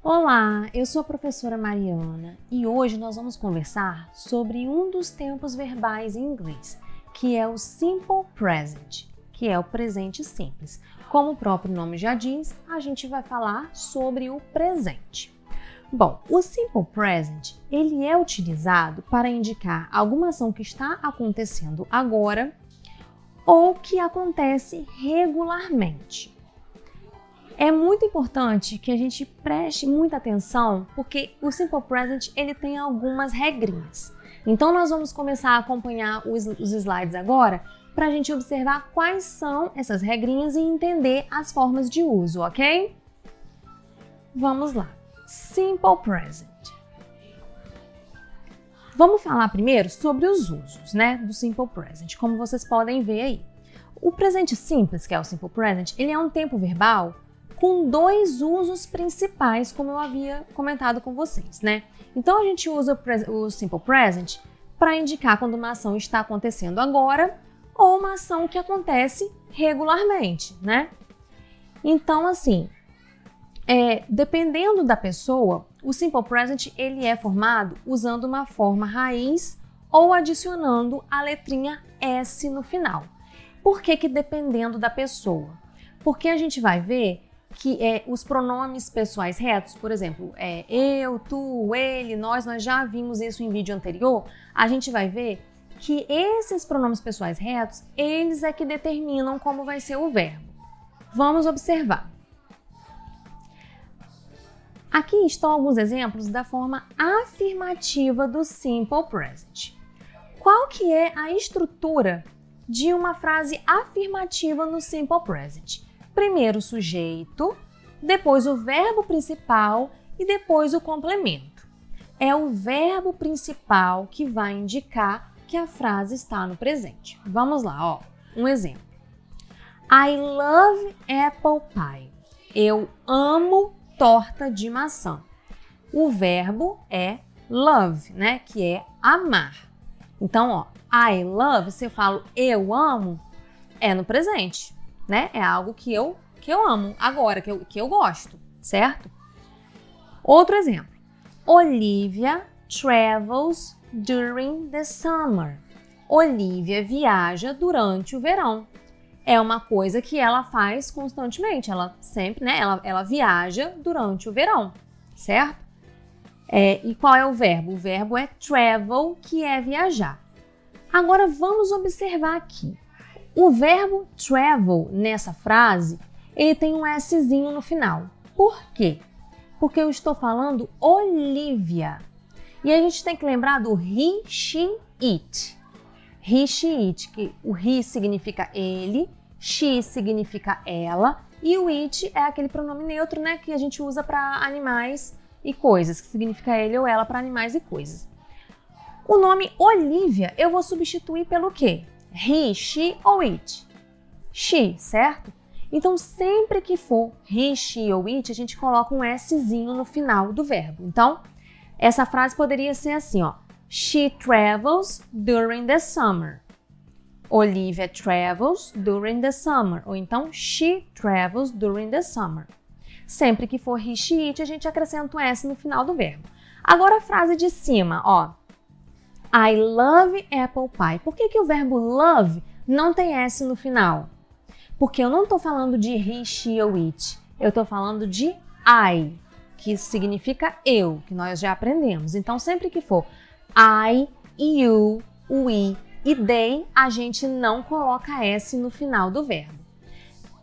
Olá, eu sou a professora Mariana e hoje nós vamos conversar sobre um dos tempos verbais em inglês, que é o Simple Present, que é o presente simples. Como o próprio nome já diz, a gente vai falar sobre o presente. Bom, o Simple Present, ele é utilizado para indicar alguma ação que está acontecendo agora ou que acontece regularmente. É muito importante que a gente preste muita atenção, porque o Simple Present ele tem algumas regrinhas. Então nós vamos começar a acompanhar os slides agora para a gente observar quais são essas regrinhas e entender as formas de uso, ok? Vamos lá. Simple Present. Vamos falar primeiro sobre os usos, do Simple Present, como vocês podem ver aí. O presente simples, que é o Simple Present, ele é um tempo verbal com dois usos principais, como eu havia comentado com vocês, Então a gente usa o Simple Present para indicar quando uma ação está acontecendo agora ou uma ação que acontece regularmente, Então, assim, dependendo da pessoa, o Simple Present ele é formado usando uma forma raiz ou adicionando a letrinha S no final. Por que dependendo da pessoa? Porque a gente vai ver que os pronomes pessoais retos, por exemplo, eu, tu, ele, nós já vimos isso em vídeo anterior, a gente vai ver que esses pronomes pessoais retos, eles é que determinam como vai ser o verbo. Vamos observar. Aqui estão alguns exemplos da forma afirmativa do Simple Present. Qual que é a estrutura de uma frase afirmativa no Simple Present? Primeiro o sujeito, depois o verbo principal e depois o complemento. É o verbo principal que vai indicar que a frase está no presente. Vamos lá, um exemplo. I love apple pie. Eu amo torta de maçã. O verbo é love, que é amar. Então, I love, se eu falo eu amo, é no presente, É algo que eu amo agora, que eu gosto, certo? Outro exemplo. Olivia travels during the summer. Olivia viaja durante o verão. É uma coisa que ela faz constantemente, ela sempre, ela viaja durante o verão, certo? E qual é o verbo? O verbo é travel, que é viajar. Agora vamos observar aqui. O verbo travel nessa frase, ele tem um Szinho no final. Por quê? Porque eu estou falando Olivia. E a gente tem que lembrar do he, she, it. He, she, it, que o he significa ele, she significa ela e o it é aquele pronome neutro, que a gente usa para animais e coisas, que significa ele ou ela para animais e coisas. O nome Olivia eu vou substituir pelo quê? He, she ou it? She, certo? Então, sempre que for he, she ou it, a gente coloca um Szinho no final do verbo. Então, essa frase poderia ser assim, She travels during the summer. Olivia travels during the summer. Ou então, she travels during the summer. Sempre que for he, she, it, a gente acrescenta um S no final do verbo. Agora a frase de cima, I love apple pie. Por que o verbo love não tem S no final? Porque eu não estou falando de he, she ou it. Eu estou falando de I, que significa eu, que nós já aprendemos. Então, sempre que for I, you, we e they, a gente não coloca S no final do verbo.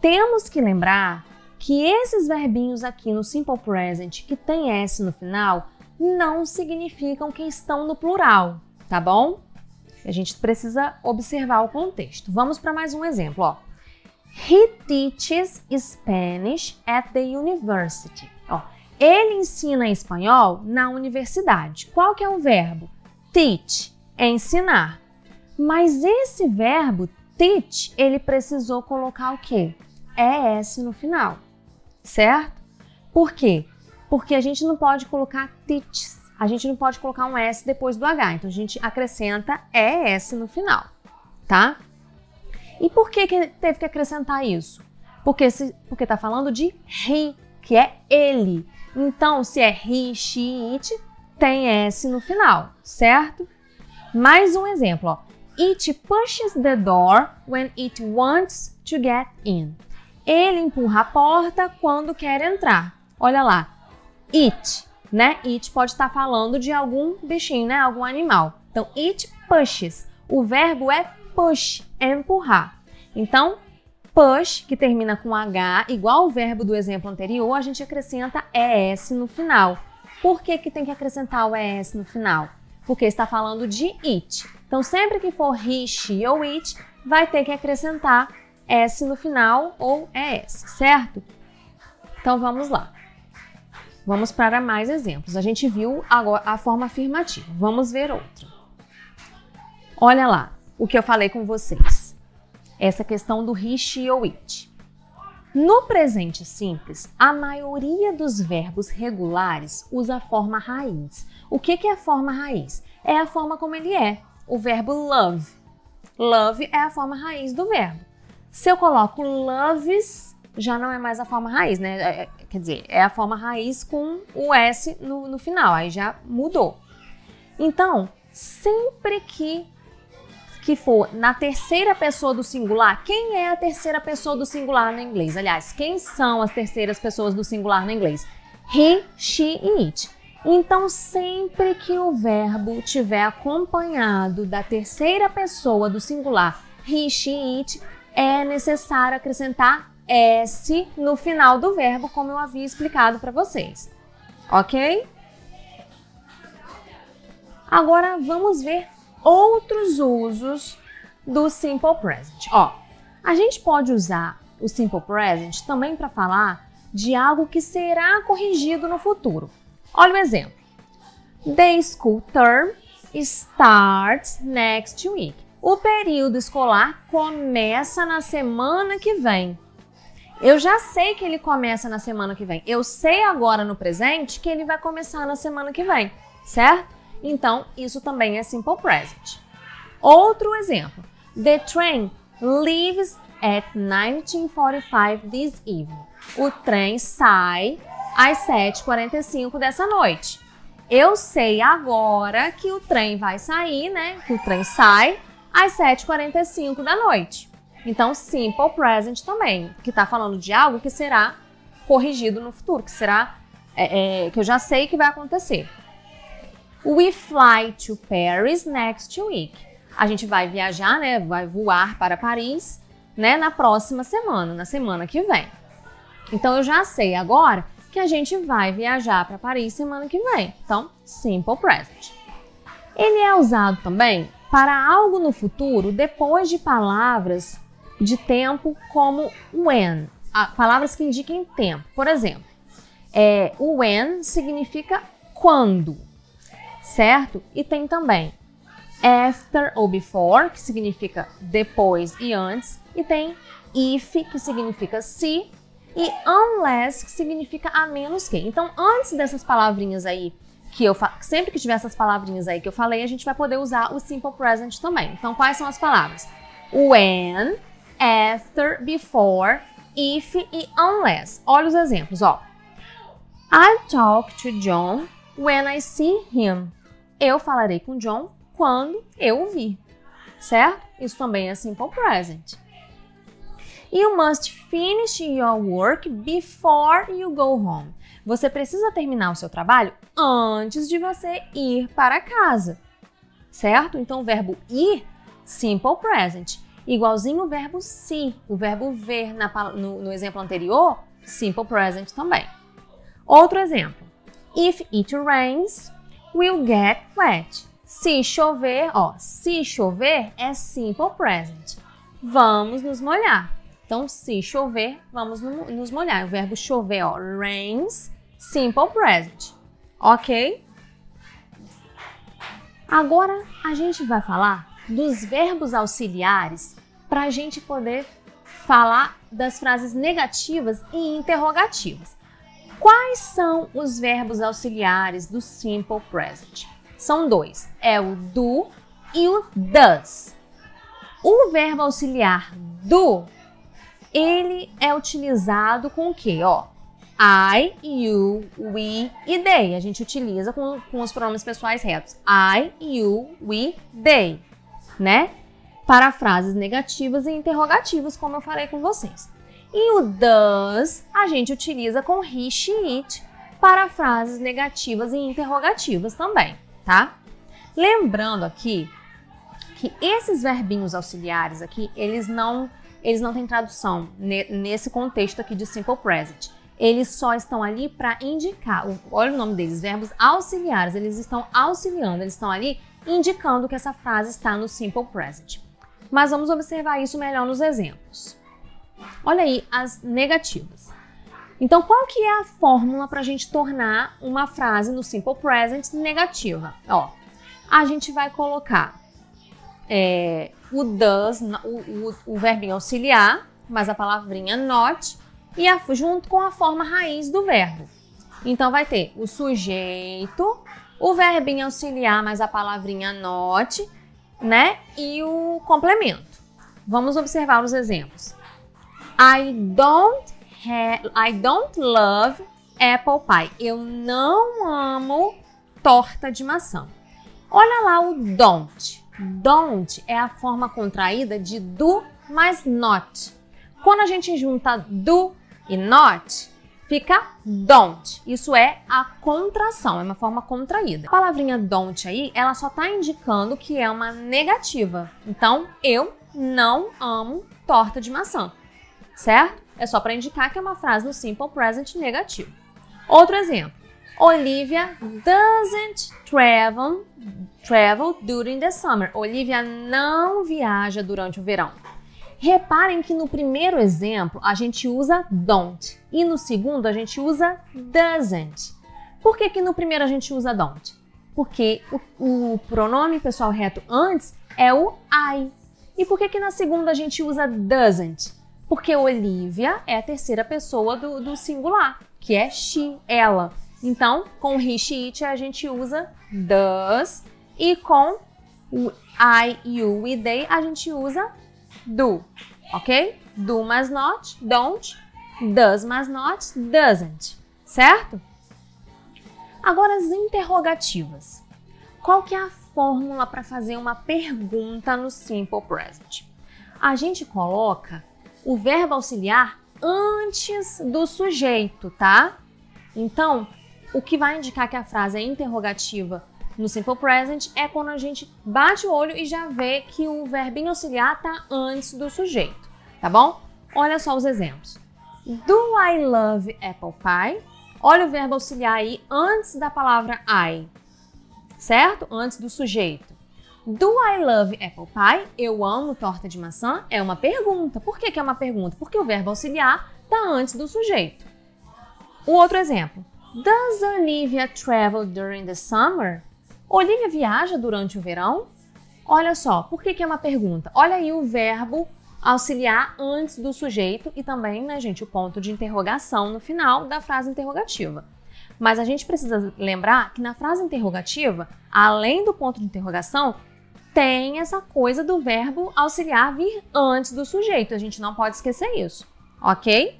Temos que lembrar que esses verbinhos aqui no Simple Present que tem S no final não significam que estão no plural. Tá bom? A gente precisa observar o contexto. Vamos para mais um exemplo, He teaches Spanish at the university. Ele ensina espanhol na universidade. Qual que é o verbo? Teach, é ensinar. Mas esse verbo, teach, ele precisou colocar o quê? ES no final, certo? Por quê? Porque a gente não pode colocar teaches. A gente não pode colocar um S depois do H, então a gente acrescenta ES no final, tá? E por que teve que acrescentar isso? Porque está falando de he que é ele. Então, se é he, she, it, tem S no final, certo? Mais um exemplo, ó. It pushes the door when it wants to get in. Ele empurra a porta quando quer entrar. Olha lá, it, né? It pode estar falando de algum bichinho, né? Algum animal. Então, it pushes. O verbo é push, é empurrar. Então, push, que termina com H, igual o verbo do exemplo anterior, a gente acrescenta ES no final. Por que que tem que acrescentar o ES no final? Porque está falando de it. Então, sempre que for he, she ou it, vai ter que acrescentar S no final ou ES, certo? Então, vamos lá. Vamos para mais exemplos. A gente viu agora a forma afirmativa. Vamos ver outra. Olha lá o que eu falei com vocês. Essa questão do he, she ou it. No presente simples, a maioria dos verbos regulares usa a forma raiz. O que é a forma raiz? É a forma como ele é. O verbo love. Love é a forma raiz do verbo. Se eu coloco loves, já não é mais a forma raiz, né? Quer dizer, é a forma raiz com o S no final, aí já mudou. Então, sempre que for na terceira pessoa do singular, quem é a terceira pessoa do singular no inglês? Aliás, quem são as terceiras pessoas do singular no inglês? He, she e it. Então, sempre que o verbo tiver acompanhado da terceira pessoa do singular, he, she, it, é necessário acrescentar S no final do verbo, como eu havia explicado para vocês. Ok? Agora, vamos ver outros usos do Simple Present. Ó, a gente pode usar o Simple Present também para falar de algo que será corrigido no futuro. Olha o exemplo. The school term starts next week. O período escolar começa na semana que vem. Eu já sei que ele começa na semana que vem. Eu sei agora no presente que ele vai começar na semana que vem, certo? Então, isso também é Simple Present. Outro exemplo. The train leaves at 19:45 this evening. O trem sai às 7h45 dessa noite. Eu sei agora que o trem vai sair, né? Que o trem sai às 7h45 da noite. Então, Simple Present também, que está falando de algo que será corrigido no futuro, que será que eu já sei que vai acontecer. We fly to Paris next week. A gente vai viajar, né? Vai voar para Paris, né? Na próxima semana, na semana que vem. Então, eu já sei agora que a gente vai viajar para Paris semana que vem. Então, Simple Present. Ele é usado também para algo no futuro depois de palavras de tempo como when, palavras que indiquem tempo. Por exemplo, o when significa quando, certo? E tem também after ou before, que significa depois e antes, e tem if, que significa se, e unless, que significa a menos que. Então, antes dessas palavrinhas aí, sempre que tiver essas palavrinhas aí que eu falei, a gente vai poder usar o Simple Present também. Então, quais são as palavras? When, after, before, if e unless. Olha os exemplos, ó. I'll talk to John when I see him. Eu falarei com John quando eu o vir, certo? Isso também é Simple Present. You must finish your work before you go home. Você precisa terminar o seu trabalho antes de você ir para casa, certo? Então, o verbo ir, Simple Present. Igualzinho o verbo see, o verbo ver no exemplo anterior, Simple Present também. Outro exemplo. If it rains, we'll get wet. Se chover, ó, se chover é Simple Present. Vamos nos molhar. Então, se chover, vamos nos molhar. O verbo chover, ó, rains, Simple Present. Ok? Agora, a gente vai falar dos verbos auxiliares para a gente poder falar das frases negativas e interrogativas. Quais são os verbos auxiliares do Simple Present? São dois. É o do e o does. O verbo auxiliar do, ele é utilizado com o quê? Ó, I, you, we e they. A gente utiliza com os pronomes pessoais retos. I, you, we, they, né? Para frases negativas e interrogativas, como eu falei com vocês. E o does a gente utiliza com he, she, it para frases negativas e interrogativas também, tá? Lembrando aqui que esses verbinhos auxiliares aqui, eles não têm tradução nesse contexto aqui de simple present. Eles só estão ali para indicar, olha o nome deles, verbos auxiliares, eles estão auxiliando, eles estão ali indicando que essa frase está no simple present. Mas vamos observar isso melhor nos exemplos. Olha aí as negativas. Então, qual que é a fórmula para a gente tornar uma frase no simple present negativa? Ó, a gente vai colocar o does, o verbinho auxiliar, mais a palavrinha not, e junto com a forma raiz do verbo. Então, vai ter o sujeito, o verbinho auxiliar, mais a palavrinha not, né? E o complemento. Vamos observar os exemplos. I don't love apple pie. Eu não amo torta de maçã. Olha lá o don't. Don't é a forma contraída de do mais not. Quando a gente junta do e not, fica don't. Isso é a contração, é uma forma contraída. A palavrinha don't aí, ela só está indicando que é uma negativa. Então, eu não amo torta de maçã, certo? É só para indicar que é uma frase no simple present negativo. Outro exemplo. Olivia doesn't travel during the summer. Olivia não viaja durante o verão. Reparem que no primeiro exemplo a gente usa don't e no segundo a gente usa doesn't. Por que no primeiro a gente usa don't? Porque o pronome pessoal reto antes é o I. E por que na segunda a gente usa doesn't? Porque Olivia é a terceira pessoa do singular, que é she, ela. Então, com he, she, it a gente usa does e com o I, you e they a gente usa do, ok? Do mais not, don't, does mais not, doesn't, certo? Agora as interrogativas. Qual que é a fórmula para fazer uma pergunta no simple present? A gente coloca o verbo auxiliar antes do sujeito, tá? Então, o que vai indicar que a frase é interrogativa no simple present é quando a gente bate o olho e já vê que o verbinho auxiliar está antes do sujeito, tá bom? Olha só os exemplos. Do I love apple pie? Olha o verbo auxiliar aí antes da palavra I, certo? Antes do sujeito. Do I love apple pie? Eu amo torta de maçã? É uma pergunta. Por que é uma pergunta? Porque o verbo auxiliar está antes do sujeito. O outro exemplo. Does Olivia travel during the summer? Olivia viaja durante o verão? Olha só, por que é uma pergunta? Olha aí o verbo auxiliar antes do sujeito e também, né, gente, o ponto de interrogação no final da frase interrogativa. Mas a gente precisa lembrar que na frase interrogativa, além do ponto de interrogação, tem essa coisa do verbo auxiliar vir antes do sujeito. A gente não pode esquecer isso, ok?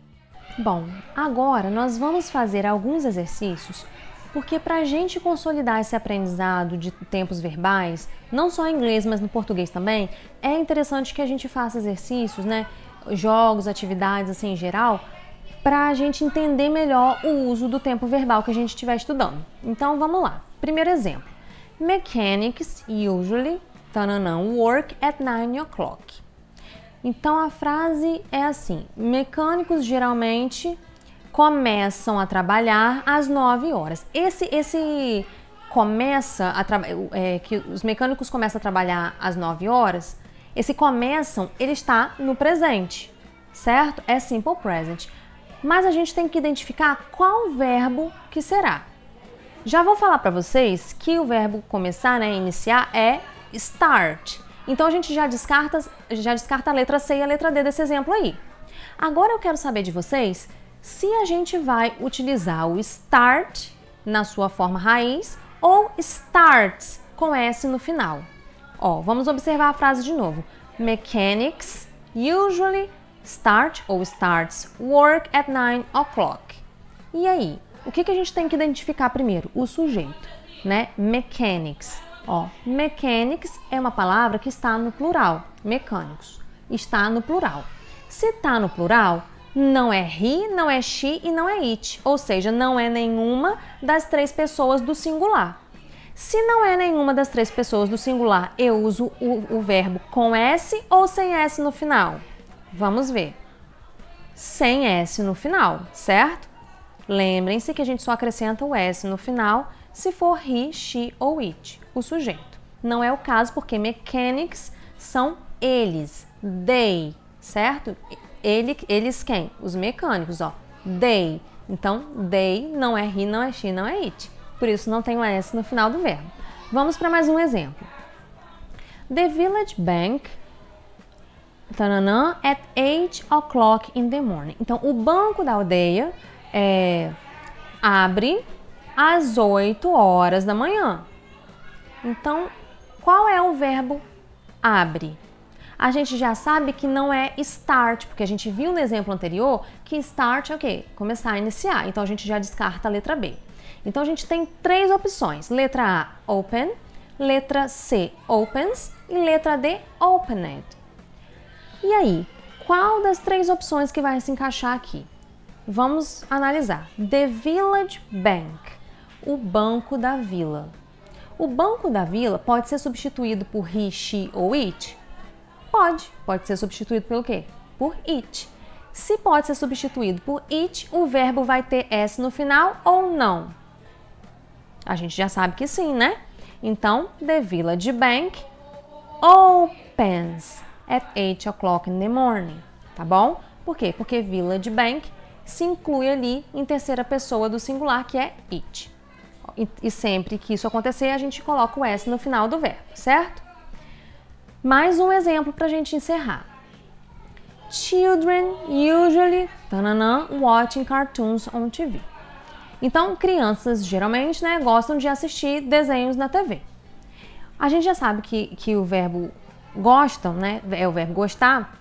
Bom, agora nós vamos fazer alguns exercícios, porque para a gente consolidar esse aprendizado de tempos verbais, não só em inglês, mas no português também, é interessante que a gente faça exercícios, né, jogos, atividades assim em geral, para a gente entender melhor o uso do tempo verbal que a gente estiver estudando. Então vamos lá. Primeiro exemplo. Mechanics usually work at 9 o'clock. Então a frase é assim: mecânicos geralmente começam a trabalhar às 9 horas. Esse começa a que os mecânicos começam a trabalhar às 9 horas, esse começam, ele está no presente, certo? É simple present. Mas a gente tem que identificar qual verbo que será. Já vou falar para vocês que o verbo começar, né, iniciar, é start. Então a gente já descarta a letra C e a letra D desse exemplo aí. Agora eu quero saber de vocês se a gente vai utilizar o start na sua forma raiz ou starts com S no final. Ó, vamos observar a frase de novo. Mechanics usually start ou starts work at 9 o'clock. E aí, o que a gente tem que identificar primeiro? O sujeito, né? Mechanics. Ó, mechanics é uma palavra que está no plural. Mecânicos. Está no plural. Se está no plural, não é he, não é she e não é it. Ou seja, não é nenhuma das três pessoas do singular. Se não é nenhuma das três pessoas do singular, eu uso o verbo com S ou sem S no final? Vamos ver. Sem S no final, certo? Lembrem-se que a gente só acrescenta o S no final se for he, she ou it, o sujeito. Não é o caso porque mechanics são eles, they, certo? Eles quem? Os mecânicos, ó. They. Então, they não é he, não é she, não é it. Por isso não tem o S no final do verbo. Vamos para mais um exemplo. The village bank at 8 o'clock in the morning. Então, o banco da aldeia abre às 8 horas da manhã. Então, qual é o verbo abre? A gente já sabe que não é start, porque a gente viu no exemplo anterior que start é o quê? Começar a iniciar. Então, a gente já descarta a letra B. Então, a gente tem três opções. Letra A, open. Letra C, opens. E letra D, opened. E aí, qual das três opções que vai se encaixar aqui? Vamos analisar. The village bank. O banco da vila. O banco da vila pode ser substituído por he, she ou it? Pode ser substituído pelo quê? Por it. Se pode ser substituído por it, o verbo vai ter S no final ou não? A gente já sabe que sim, né? Então, the village bank opens at 8 o'clock in the morning, tá bom? Por quê? Porque village bank se inclui ali em terceira pessoa do singular, que é it. E sempre que isso acontecer, a gente coloca o S no final do verbo, certo? Mais um exemplo para a gente encerrar. Children usually watching cartoons on TV. Então, crianças geralmente, né, gostam de assistir desenhos na TV. A gente já sabe que o verbo gostam, né, é o verbo gostar,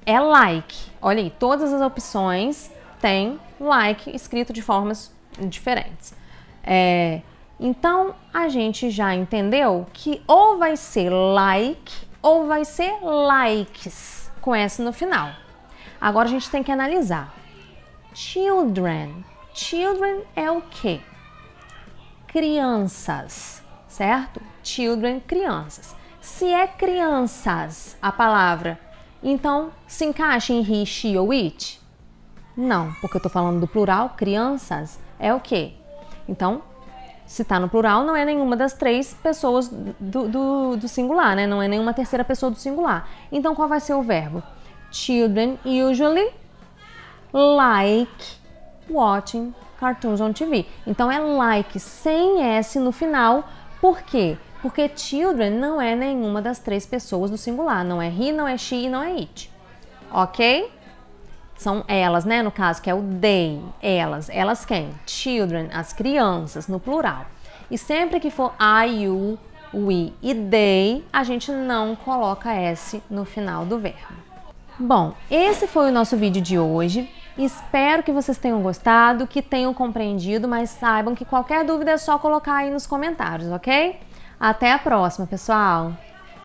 é like. Olha aí, todas as opções têm like escrito de formas diferentes. Então, a gente já entendeu que ou vai ser like ou vai ser likes, com S no final. Agora a gente tem que analisar. Children. Children é o quê? Crianças, certo? Children, crianças. Se é crianças a palavra, então se encaixa em he, she ou it? Não, porque eu tô falando do plural, crianças é o quê? Então, se está no plural, não é nenhuma das três pessoas do singular, né? Não é nenhuma terceira pessoa do singular. Então, qual vai ser o verbo? Children usually like watching cartoons on TV. Então, é like sem S no final. Por quê? Porque children não é nenhuma das três pessoas do singular. Não é he, não é she e não é it. Ok? São elas, né? No caso, que é o they, elas. Elas quem? Children, as crianças, no plural. E sempre que for I, you, we e they, a gente não coloca S no final do verbo. Bom, esse foi o nosso vídeo de hoje. Espero que vocês tenham gostado, que tenham compreendido, mas saibam que qualquer dúvida é só colocar aí nos comentários, ok? Até a próxima, pessoal!